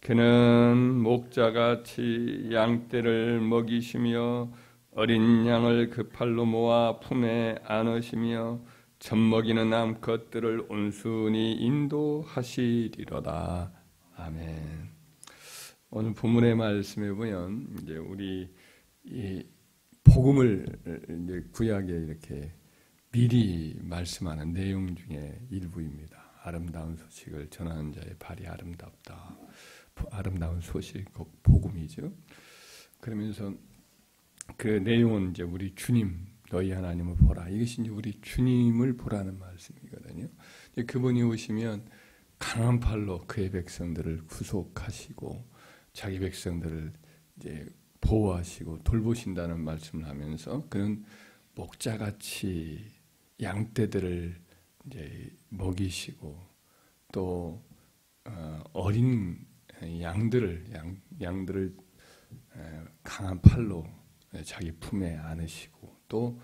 그는 목자같이 양떼를 먹이시며 어린 양을 그 팔로 모아 품에 안으시며 젖먹이는 암컷들을 온순히 인도하시리로다. 아멘. 오늘 본문의 말씀에 보면 이제 우리 이 복음을 이제 구약에 이렇게 미리 말씀하는 내용 중에 일부입니다. 아름다운 소식을 전하는 자의 발이 아름답다. 아름다운 소식, 곧 복음이죠. 그러면서 그 내용은 이제 우리 주님, 너희 하나님을 보라. 이것이 이제 우리 주님을 보라는 말씀이거든요. 그분이 오시면 강한 팔로 그의 백성들을 구속하시고 자기 백성들을 이제 보호하시고 돌보신다는 말씀을 하면서 그는 목자같이 양떼들을 이제 먹이시고 또 어린 양들을 강한 팔로 자기 품에 안으시고 또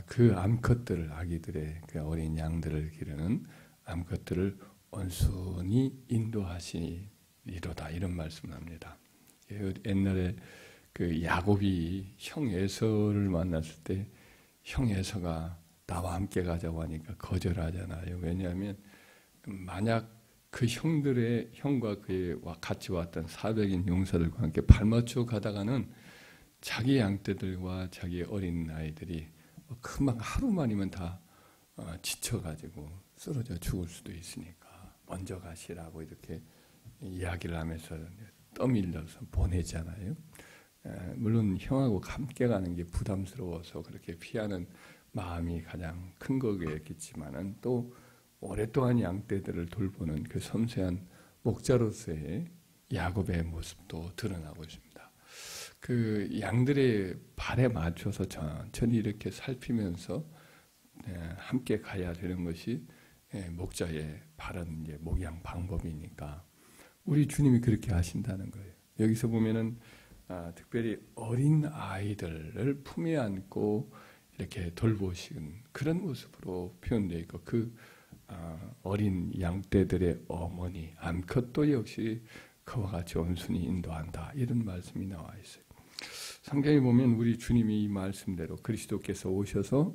그 암컷들을 아기들의 그 어린 양들을 기르는 암컷들을 온순히 인도하시리로다 이런 말씀을 합니다. 옛날에 그 야곱이 형 에서를 만났을 때 형 에서가 나와 함께 가자고 하니까 거절하잖아요. 왜냐하면 만약 그 형과 그와 같이 왔던 400인 용사들과 함께 발맞춰 가다가는 자기 양떼들과 자기 어린 아이들이 금방 하루만이면 다 지쳐가지고 쓰러져 죽을 수도 있으니까 먼저 가시라고 이렇게 이야기를 하면서 떠밀려서 보내잖아요. 물론 형하고 함께 가는 게 부담스러워서 그렇게 피하는 마음이 가장 큰 거겠지만은 또 오랫동안 양떼들을 돌보는 그 섬세한 목자로서의 야곱의 모습도 드러나고 있습니다. 그 양들의 발에 맞춰서 천천히 이렇게 살피면서 함께 가야 되는 것이 목자의 바른 목양 방법이니까 우리 주님이 그렇게 하신다는 거예요. 여기서 보면은 특별히 어린 아이들을 품에 안고 이렇게 돌보시는 그런 모습으로 표현되어 있고 그 어린 양떼들의 어머니 암컷도 역시 그와 같이 온순히 인도한다 이런 말씀이 나와 있어요. 성경에 보면 우리 주님이 이 말씀대로 그리스도께서 오셔서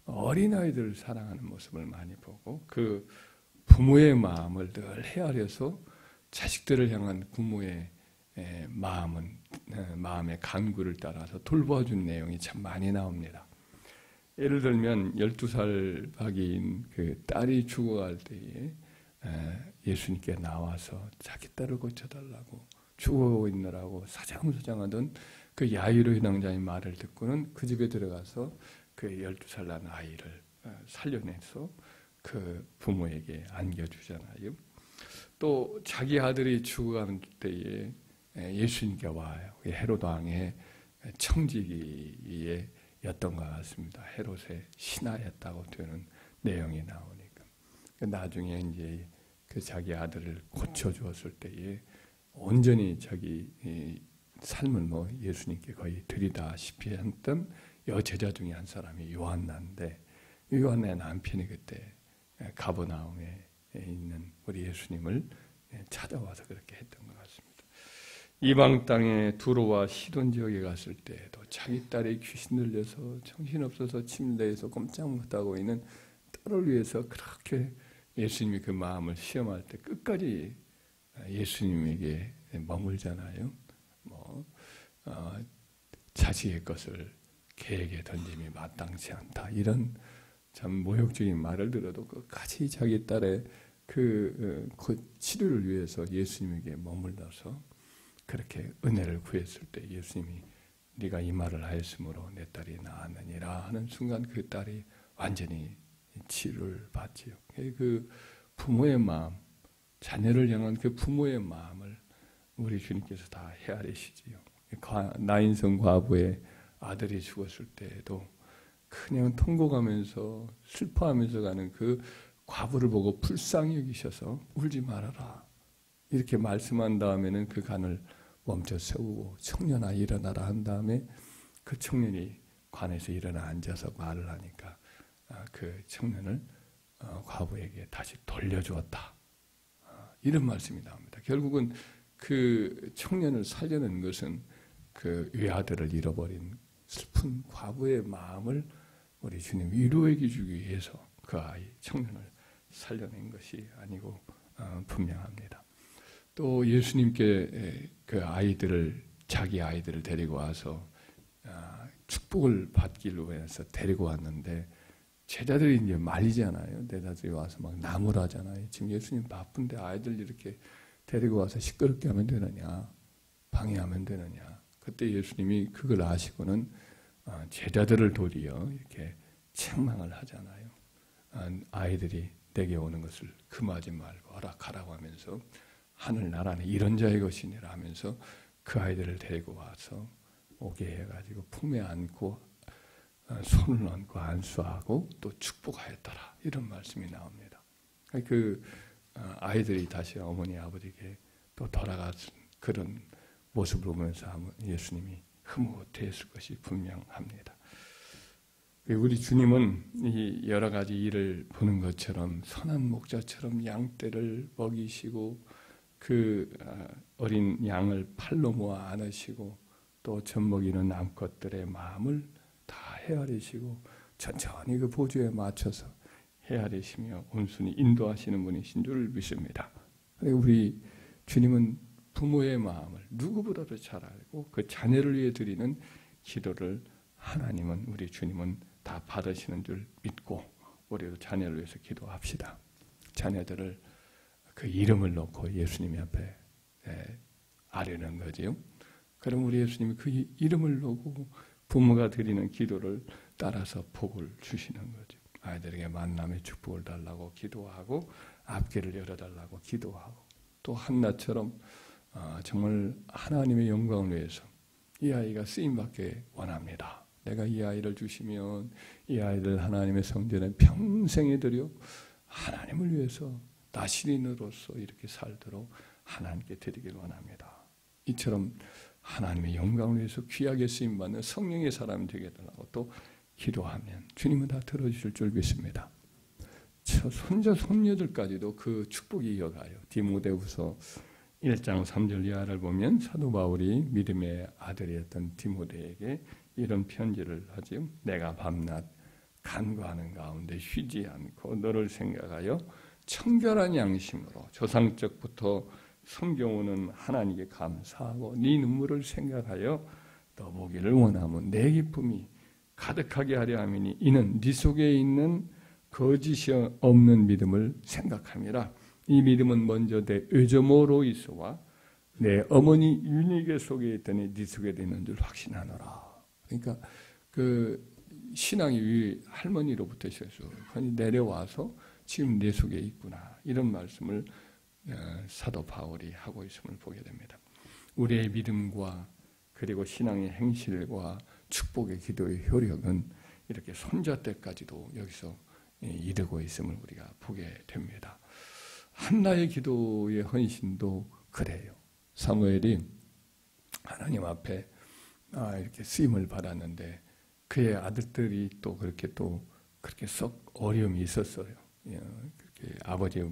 어린아이들을 사랑하는 모습을 많이 보고 그 부모의 마음을 늘 헤아려서 자식들을 향한 부모의 마음의 간구를 따라서 돌봐준 내용이 참 많이 나옵니다. 예를 들면 12살 박이인 그 딸이 죽어갈 때에 예수님께 나와서 자기 딸을 고쳐달라고 죽어 있느라고 사장사장하던 그 야이로 신앙자의 말을 듣고는 그 집에 들어가서 그 12살 난 아이를 살려내서 그 부모에게 안겨주잖아요. 또 자기 아들이 죽어가는 때에 예수님께 와요. 헤롯 왕의 청지기였던 것 같습니다. 헤롯의 신하였다고 되는 내용이 나오니까 나중에 이제 그 자기 아들을 고쳐주었을 때에 온전히 자기 삶을 예수님께 거의 드리다시피 했던 여제자 중에 한 사람이 요한나인데 요한나의 남편이 그때 가버나움에 있는 우리 예수님을 찾아와서 그렇게 했던 것 같습니다. 이방 땅에 두로와 시돈 지역에 갔을 때에도 자기 딸이 귀신 들려서 정신없어서 침대에서 꼼짝 못하고 있는 딸을 위해서 그렇게 예수님이 그 마음을 시험할 때 끝까지 예수님에게 머물잖아요. 자식의 것을 개에게 던짐이 마땅치 않다. 이런 참 모욕적인 말을 들어도 끝까지 자기 딸의 그 치료를 위해서 예수님에게 머물러서 그렇게 은혜를 구했을 때 예수님이 네가 이 말을 하였으므로 내 딸이 나았느니라 하는 순간 그 딸이 완전히 치료를 받지요. 그 부모의 마음, 자녀를 향한 그 부모의 마음을 우리 주님께서 다 헤아리시지요. 나인성 과부의 아들이 죽었을 때에도 그냥 통곡하면서 슬퍼하면서 가는 그 과부를 보고 불쌍히 여기셔서 울지 말아라 이렇게 말씀한 다음에는 그 간을 멈춰 세우고 청년아 일어나라 한 다음에 그 청년이 관에서 일어나 앉아서 말을 하니까 그 청년을 과부에게 다시 돌려주었다. 이런 말씀이 나옵니다. 결국은 그 청년을 살려낸 것은 그 외아들을 잃어버린 슬픈 과부의 마음을 우리 주님 위로해 주기 위해서 그 아이 청년을 살려낸 것이 아니고 분명합니다. 또 예수님께 그 아이들을 자기 아이들을 데리고 와서 축복을 받기 위해서 데리고 왔는데 제자들이 이제 말리잖아요. 제자들이 와서 막 나무라잖아요. 지금 예수님 바쁜데 아이들 이렇게 데리고 와서 시끄럽게 하면 되느냐, 방해하면 되느냐. 그때 예수님이 그걸 아시고는 제자들을 도리어 이렇게 책망을 하잖아요. 아이들이 내게 오는 것을 금하지 말고 허락하라고 하면서 하늘나라는 이런 자의 것이니라 하면서 그 아이들을 데리고 와서 오게 해가지고 품에 안고 손을 얹고 안수하고 또 축복하였더라. 이런 말씀이 나옵니다. 그 아이들이 다시 어머니 아버지에게 또 돌아간 그런 모습을 보면서 예수님이 흐뭇해했을 것이 분명합니다. 우리 주님은 이 여러 가지 일을 보는 것처럼 선한 목자처럼 양떼를 먹이시고 그 어린 양을 팔로 모아 안으시고 또 젖먹이는 암컷들의 마음을 다 헤아리시고 천천히 그 보조에 맞춰서 헤아리시며 온순히 인도하시는 분이신 줄 믿습니다. 우리 주님은 부모의 마음을 누구보다도 잘 알고 그 자녀를 위해 드리는 기도를 하나님은 우리 주님은 다 받으시는 줄 믿고 우리도 자녀를 위해서 기도합시다. 자녀들을 그 이름을 놓고 예수님 앞에 아뢰는 거지요. 그럼 우리 예수님이 그 이름을 놓고 부모가 드리는 기도를 따라서 복을 주시는 거죠. 아이들에게 만남의 축복을 달라고 기도하고 앞길을 열어달라고 기도하고 또 한나처럼 정말 하나님의 영광을 위해서 이 아이가 쓰임받게 원합니다. 내가 이 아이를 주시면 이 아이를 하나님의 성전에 평생에 드려 하나님을 위해서 나 시인으로서 이렇게 살도록 하나님께 드리길 원합니다. 이처럼 하나님의 영광을 위해서 귀하게 쓰임받는 성령의 사람이 되게 해달라고 또 기도하면 주님은 다 들어주실 줄 믿습니다. 손자 손녀들까지도 그 축복이 이어가요. 디모데후서 1장 3절 이하를 보면 사도 바울이 믿음의 아들이었던 디모데에게 이런 편지를 하지요. 내가 밤낮 간구하는 가운데 쉬지 않고 너를 생각하여 청결한 양심으로 조상적부터 섬겨오는 하나님께 감사하고 네 눈물을 생각하여 너 보기를 원하면 내 기쁨이 가득하게 하려 함이니 이는 네 속에 있는 거짓이 없는 믿음을 생각함이라. 이 믿음은 먼저 내 의조모 있어와 내 어머니 유니게 속에 있더니 네 속에 있는 줄 확신하노라. 그러니까 그 신앙이 할머니로부터 시작해서 내려와서 지금 내 속에 있구나. 이런 말씀을 사도 바울이 하고 있음을 보게 됩니다. 우리의 믿음과 그리고 신앙의 행실과 축복의 기도의 효력은 이렇게 손자 때까지도 여기서 이르고 있음을 우리가 보게 됩니다. 한나의 기도의 헌신도 그래요. 사무엘이 하나님 앞에 이렇게 쓰임을 받았는데 그의 아들들이 또 그렇게 썩 어려움이 있었어요. 그렇게 아버지의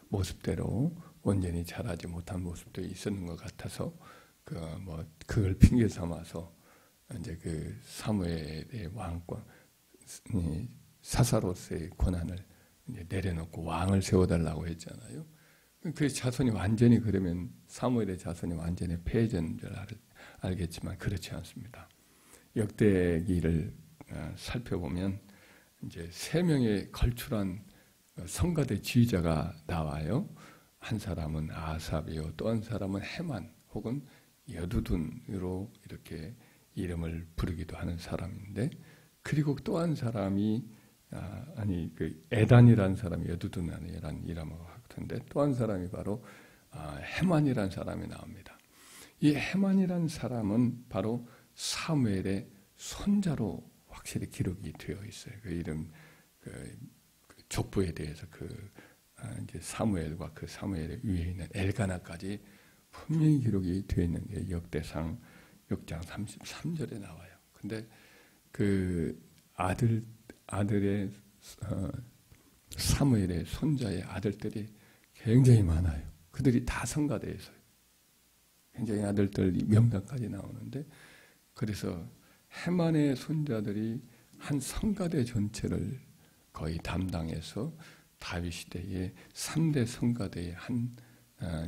모습대로 온전히 자라지 못한 모습도 있었는 것 같아서 그걸 핑계 삼아서 이제 그 사무엘의 왕권 사사로서의 권한을 이제 내려놓고 왕을 세워달라고 했잖아요. 그 자손이 완전히 그러면 사무엘의 자손이 완전히 폐해진 줄 알겠지만 그렇지 않습니다. 역대기를 살펴보면 이제 3명의 걸출한 성가대 지휘자가 나와요. 한 사람은 아삽이요, 또 한 사람은 헤만 혹은 여두둔으로 이렇게 이름을 부르기도 하는 사람인데, 그리고 또 한 사람이 그 에단이라는 사람이 여두둔이라는 이름을 하던데 또 한 사람이 바로 헤만이라는 사람이 나옵니다. 이 헤만이라는 사람은 바로 사무엘의 손자로 확실히 기록이 되어 있어요. 그 이름, 그 족보에 대해서 이제 사무엘과 그 사무엘의 위에 있는 엘가나까지 분명히 기록이 되어 있는 게 역대상 6장 33절에 나와요. 근데 그 아들의 사무엘의 손자의 아들들이 굉장히 많아요. 그들이 다 성가대에서요. 굉장히 아들들 명단까지 나오는데, 그래서 해만의 손자들이 한 성가대 전체를 거의 담당해서 다윗 시대의 3대 성가대의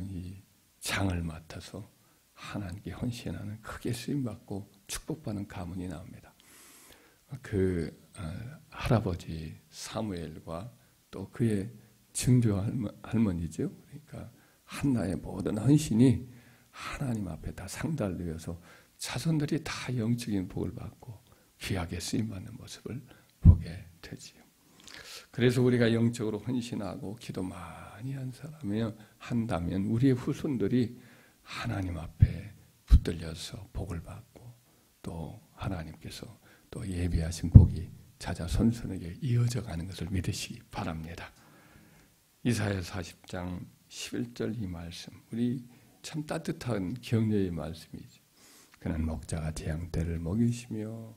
이 장을 맡아서 하나님께 헌신하는, 크게 쓰임받고 축복받는 가문이 나옵니다. 그 할아버지 사무엘과 또 그의 증조 할머니죠. 그러니까 한나의 모든 헌신이 하나님 앞에 다 상달되어서 자손들이 다 영적인 복을 받고 귀하게 쓰임받는 모습을 보게 되지요. 그래서 우리가 영적으로 헌신하고 기도 많이 한다면 우리의 후손들이 하나님 앞에 붙들려서 복을 받고 또 하나님께서 또 예비하신 복이 찾아 선선하게 이어져 가는 것을 믿으시기 바랍니다. 이사야 40장 11절 이 말씀, 우리 참 따뜻한 격려의 말씀이죠. 그는 목자가 재앙떼를 먹이시며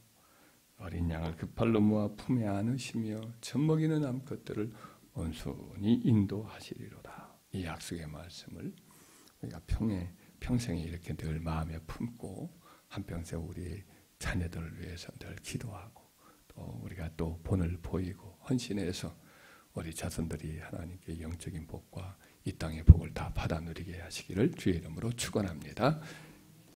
어린 양을 그 팔로 모아 품에 안으시며 젖먹이는 암컷들을 온순히 인도하시리로다. 이 약속의 말씀을 우리가 평생에 이렇게 늘 마음에 품고 한평생 우리 자녀들을 위해서 늘 기도하고 또 우리가 또 본을 보이고 헌신해서 우리 자손들이 하나님께 영적인 복과 이 땅의 복을 다 받아 누리게 하시기를 주의 이름으로 축원합니다.